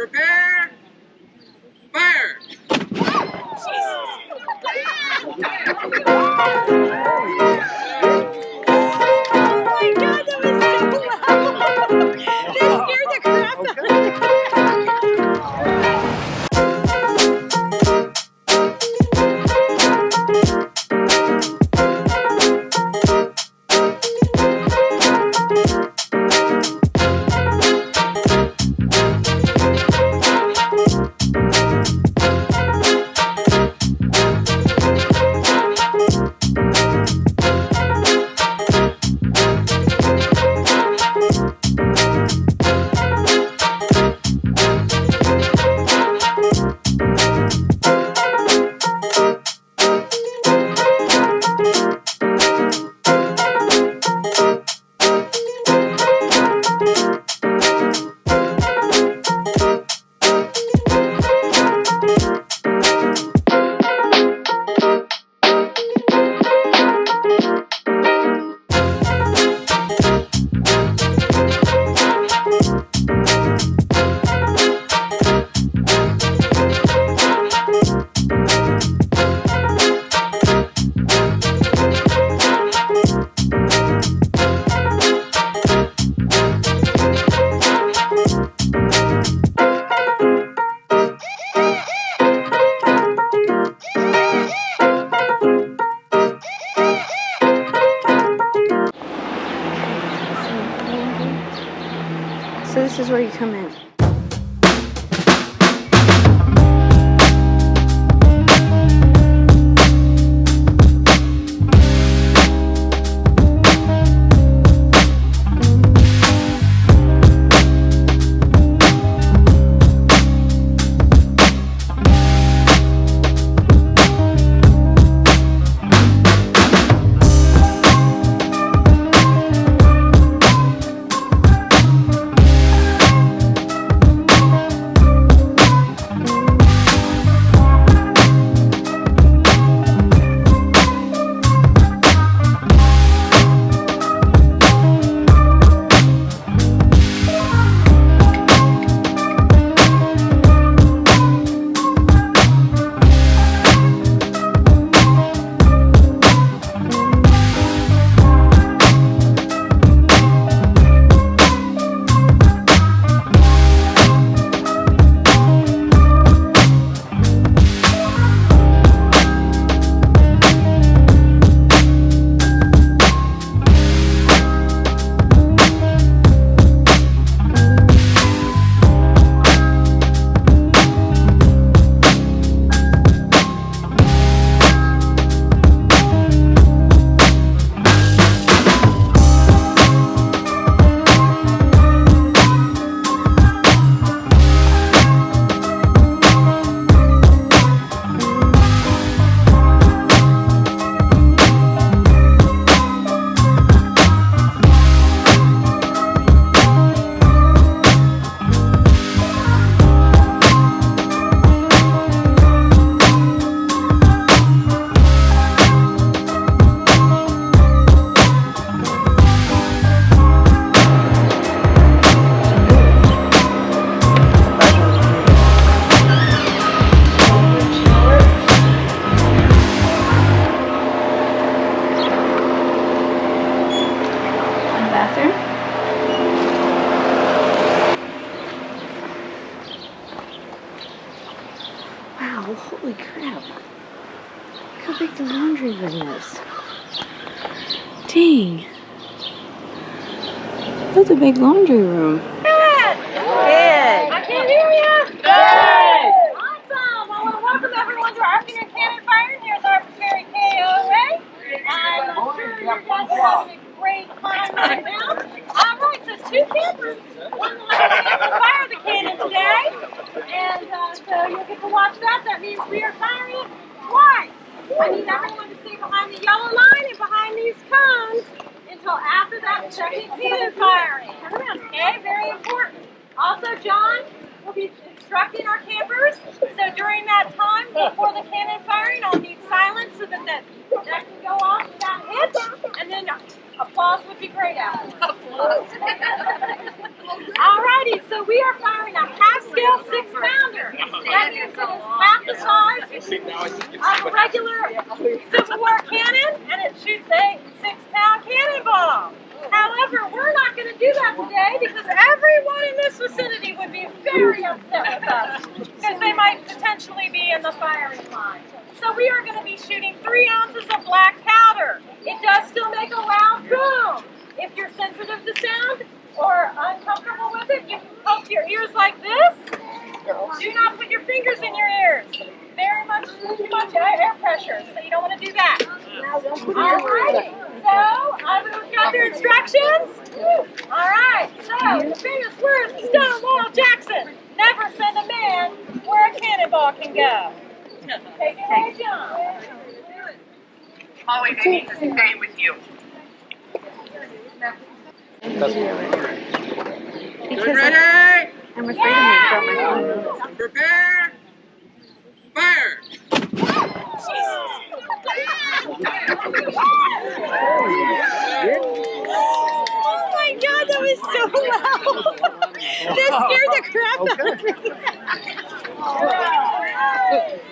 Prepare, fire! Oh my God, that was so loud! That scared the crap out of me. So this is where you come in. Bathroom. Wow, holy crap. Look how big the laundry room is. Dang. That's a big laundry room. Good. I can't hear you. Good. Awesome. Well, I want to welcome everyone to our afternoon cannon fire here at Harpers Ferry KOA. I'm sure you guys are having a great time right now. All right, so 2 campers. One will fire the cannon today, and so you'll get to watch that. That means we are firing it twice. I need everyone to stay behind the yellow line and behind these cones until after that second cannon firing. Okay, very important. Also, John will be instructing our campers. So during that time before the cannon firing, I'll need silence so that that can go off without hitch, and then applause would be great after. Alrighty, so we are firing a half scale 6-pounder. That means it is half the size of a regular Civil War cannon, and it shoots a 6-pound cannonball. However, we're not going to do that today because everyone in this vicinity would be very upset with us because they might potentially be in the firing line. So we are going to be shooting 3 ounces of black powder. It does still make a loud boom. If you're sensitive to sound or uncomfortable with it, you can poke your ears like this. Do not put your fingers in your ears. Very much, too much air pressure, so you don't want to do that. Alright, so everyone's got their instructions? Alright, so the famous words of Stonewall Jackson: never send a man where a cannonball can go. Take it away, John. Molly, they need to stay with you. Because Ready? I'm afraid I'm going to drop my phone. Prepare. Fire. Oh my God, that was so loud. That scared the crap out of me.